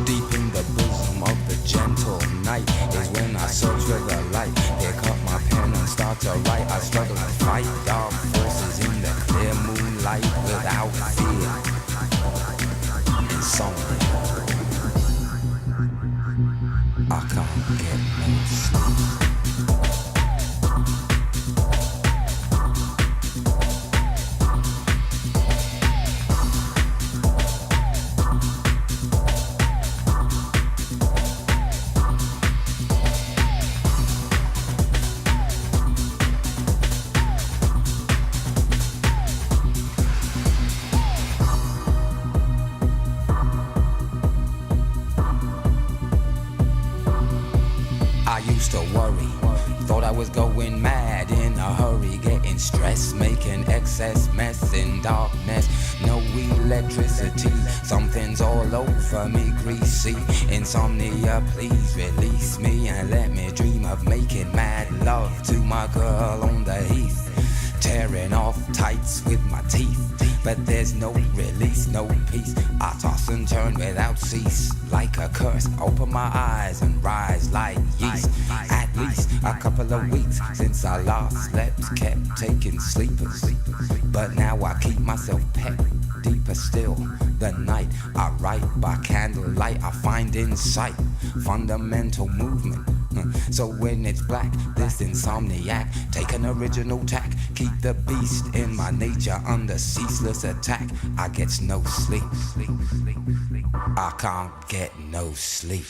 Deep in the bosom of the gentle night is when I search for the light. Pick up my pen and start to write. I struggle to fight dark forces in the clear moonlight without fear. Insomnia. I can't get no sleep. Going mad in a hurry, getting stressed, making excess mess in darkness. No electricity, something's all over me, greasy. Insomnia, please release me and let me dream of making mad love to my girl on the heath. Tearing off tights with my teeth, but there's no release, no peace. I toss and turn without cease, like a curse. Open my eyes and rise like yeast. At least a couple of weeks since I last slept, kept taking sleepers, but now I keep myself pet. Deeper still, the night I write by candlelight. I find insight, fundamental movement. So when it's black, this insomniac, take an original tack, keep the beast in my nature under ceaseless attack. I get no sleep, I can't get no sleep.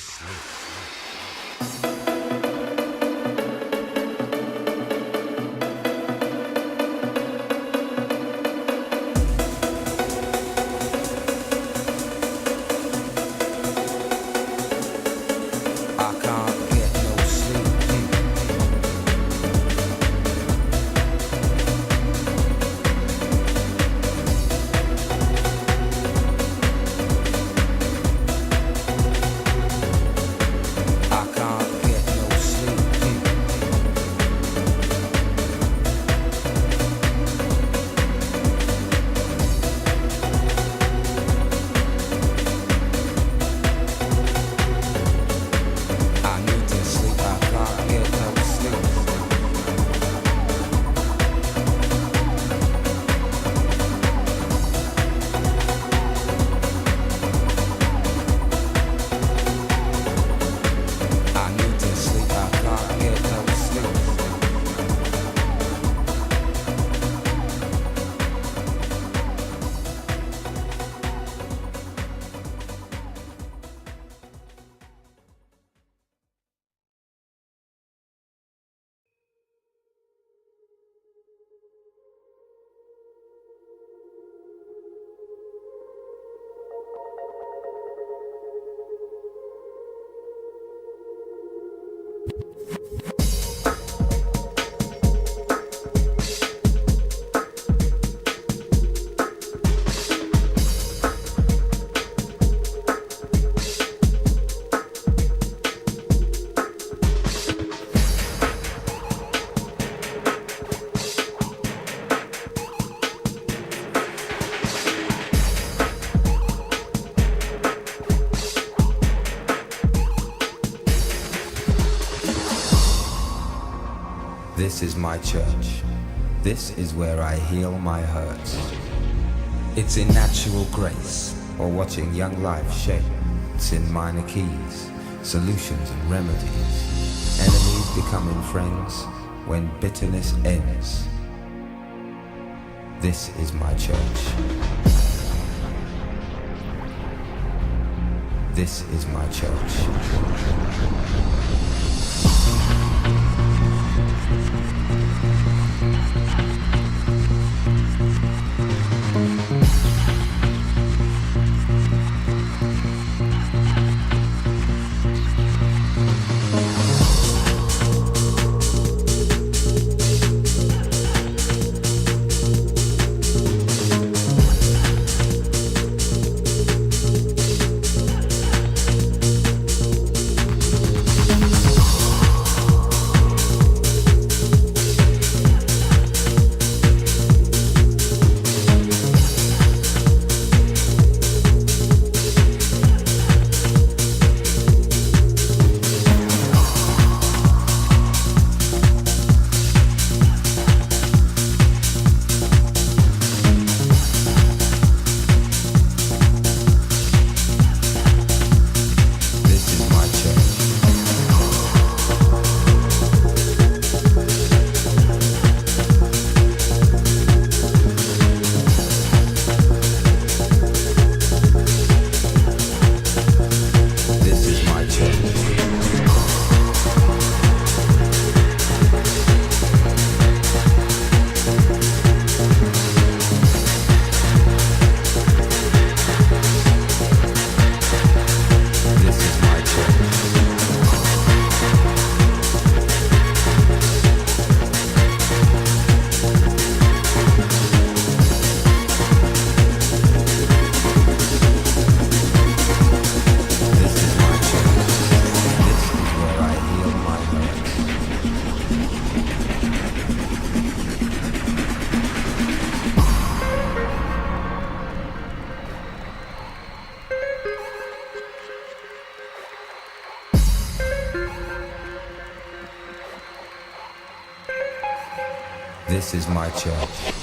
This is my church. This is where I heal my hurts. It's in natural grace, or watching young life shape. It's in minor keys, solutions and remedies. Enemies becoming friends when bitterness ends. This is my church. This is my church. This is my church.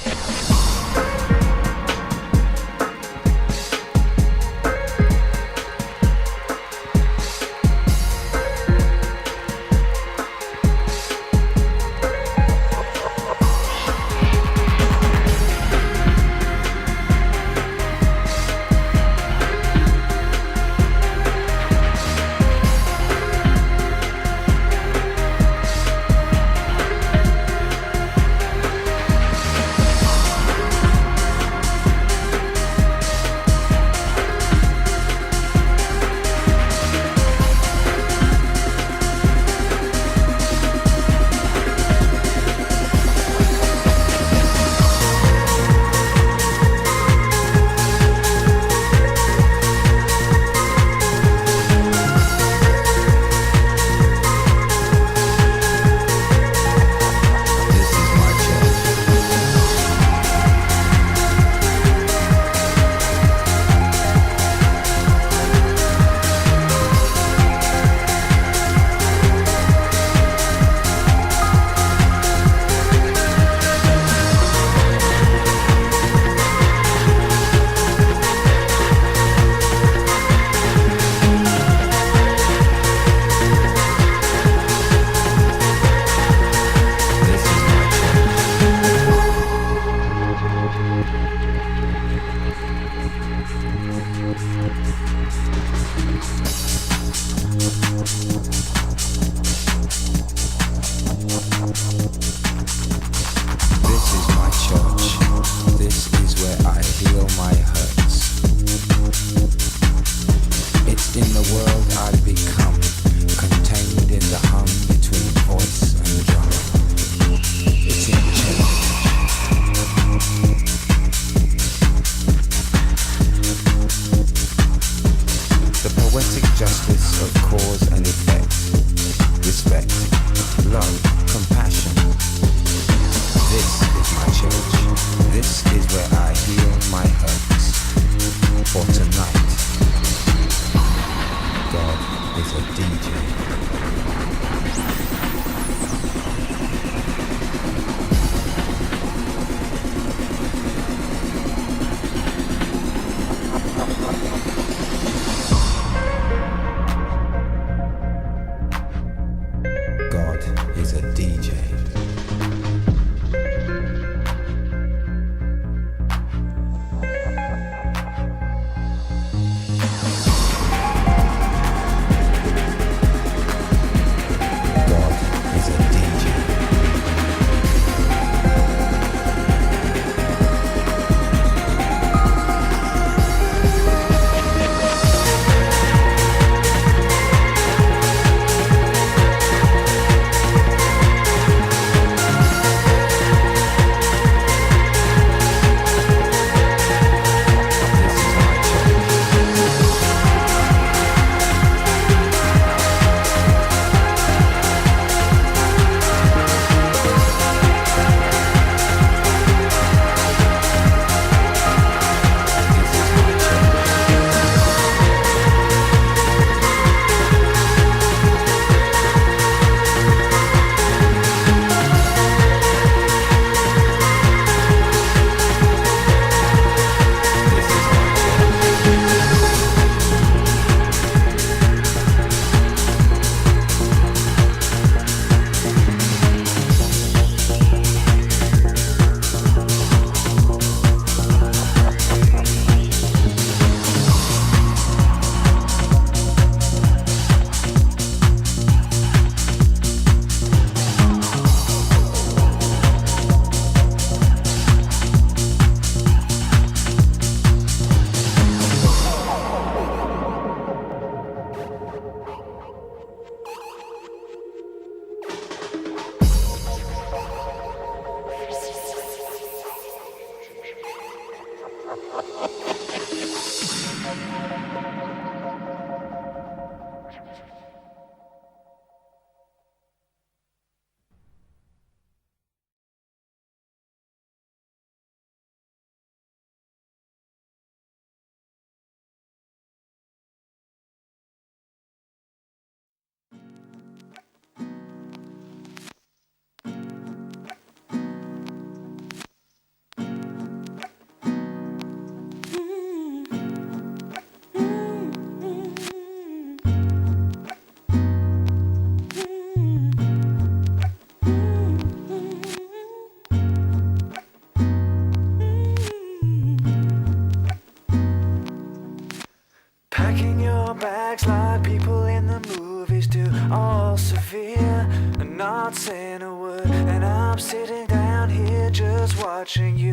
our backs like people in the movies do. All severe and not saying a word. And I'm sitting down here just watching you.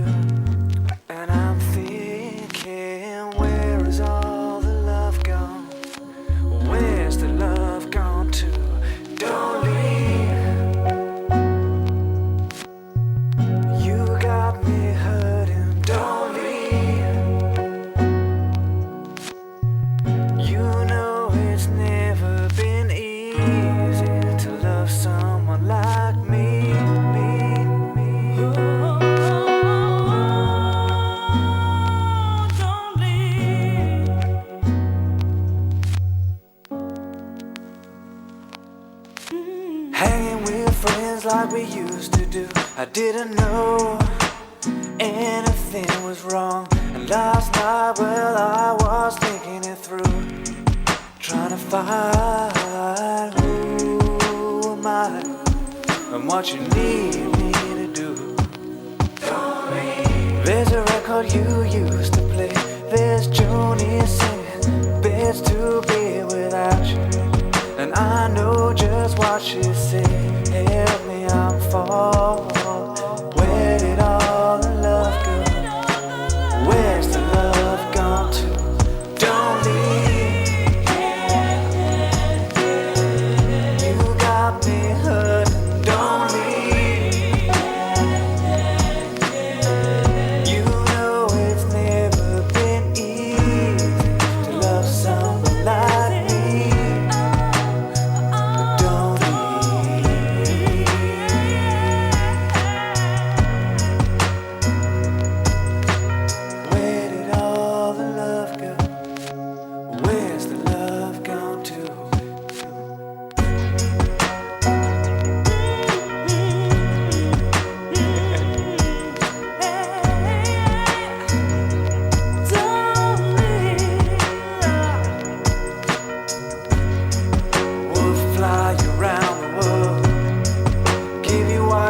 And I'm thinking, where is all the love gone? Where's the love gone to? Don't leave. You got me hurting. Don't leave. You know it's never been easy to love someone like me. Hanging with friends like we used to do. I didn't know anything was wrong. And last night, well, I was thinking it through, trying to find who am I and what you need me to do. There's a record you used to play. There's Joni singing Beds to Be Without You. And I know just what she said. Help me, I'm falling. Where did all the love go? Where's the love gone to? Don't leave. You got me hurting. Don't leave. You know it's never been easy to love someone like me.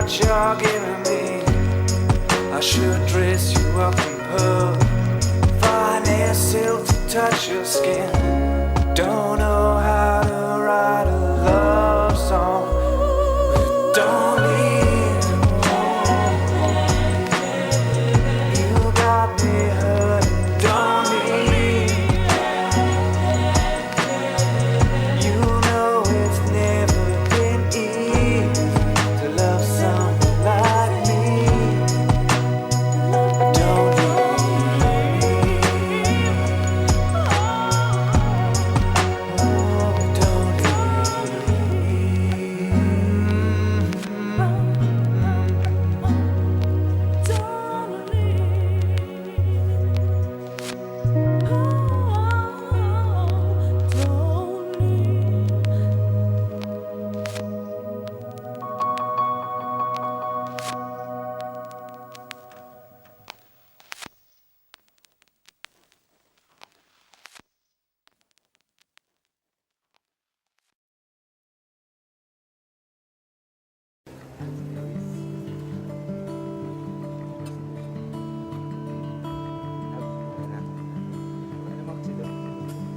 You're giving me, I should dress you up in pearl, finest silk to touch your skin. Don't know how to write a love song. Don't leave. You got me hurting. Don't leave. You know it's never been easy to love someone.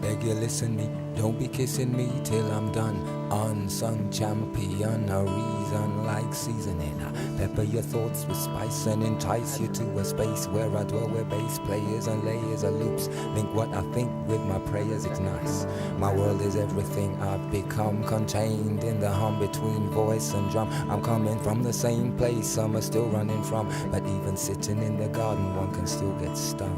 Beg you listen me, don't be kissing me till I'm done. Unsung champion, a reason like seasoning. I pepper your thoughts with spice and entice you to a space where I dwell, where bass players and layers of loops link what I think with my prayers. It's nice. My world is everything I've become, contained in the hum between voice and drum. I'm coming from the same place some are still running from, but even sitting in the garden one can still get stung.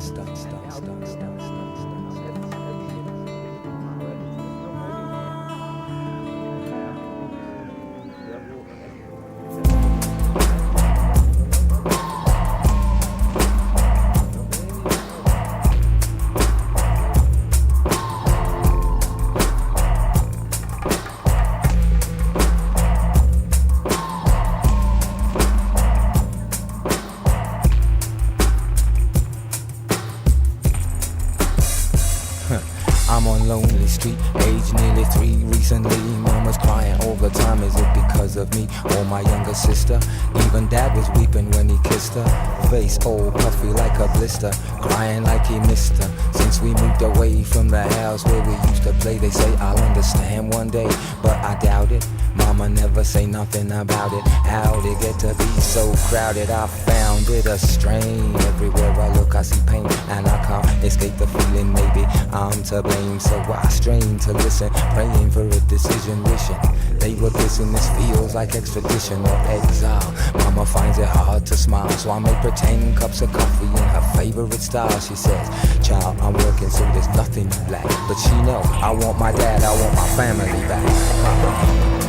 I'm on lonely street, age nearly 3 recently. Mama's crying all the time, is it because because of me or my younger sister. Even dad was weeping when he kissed her. Face all puffy like a blister, crying like he missed her. Since we moved away from the house where we used to play, they say I'll understand one day, but I doubt it. Mama never say nothing about it. How'd it get to be so crowded? I found it a strain. Everywhere I look I see pain, and I can't escape the feeling maybe I'm to blame. So I strain to listen, praying for a decision, wishing they were kissing. This feels like extradition or exile. Mama finds it hard to smile, so I make pretend cups of coffee in her favorite style. She says, child, I'm working so there's nothing you lack. But she know I want my dad, I want my family back.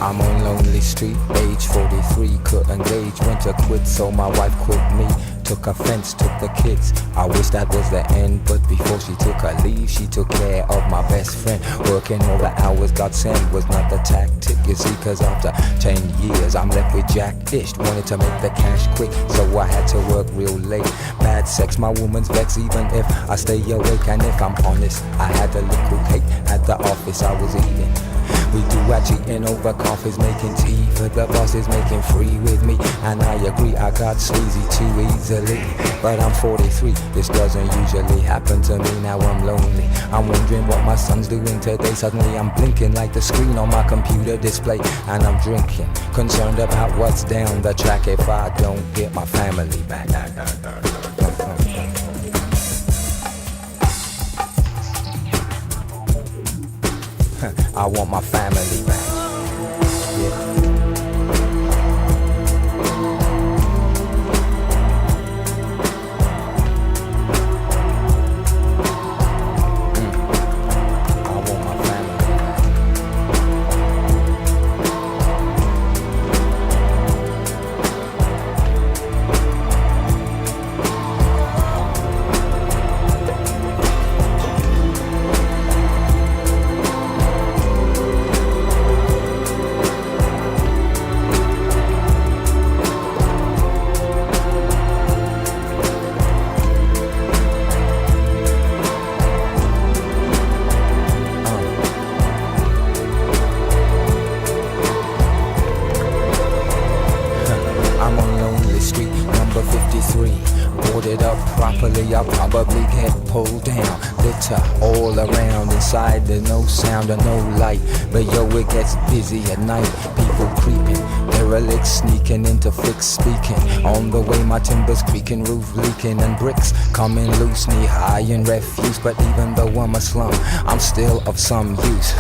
I'm on lonely street, age 43, couldn't gauge when to quit, so my wife quit me. Took offense, took the kids. I wish that was the end, but before she took her leave, she took care of my best friend. Working all the hours God sent was not the tactic, you see, cause after 10 years I'm left with Jack-ish. Wanted to make the cash quick, so I had to work real late. Bad sex, my woman's vex, even if I stay awake. And if I'm honest, I had a little cake at the office I was eating. We do actually in over coffees, making tea for the bosses, making free with me. And I agree, I got sleazy too easily. But I'm 43, this doesn't usually happen to me. Now I'm lonely, I'm wondering what my son's doing today. Suddenly I'm blinking like the screen on my computer display. And I'm drinking, concerned about what's down the track if I don't get my family back. I want my family back. Yeah. Boarded up properly, I'll probably get pulled down. Litter all around, inside there's no sound or no light. But yo, it gets busy at night, people creeping, derelicts sneaking into fixed speaking. On the way my timber's creaking, roof leaking, and bricks coming loose, knee high in refuse. But even though I'm a slum, I'm still of some use.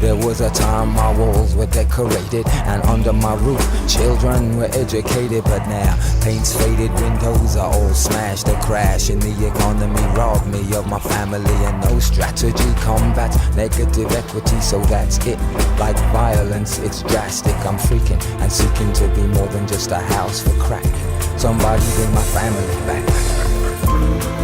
There was a time my walls were decorated, and under my roof children were educated. But now paint's faded, windows are all smashed. A crash in the economy robbed me of my family, and no strategy combats negative equity. So that's it, like violence, it's drastic. I'm freaking and seeking to be more than just a house for crack. Somebody bring my family back.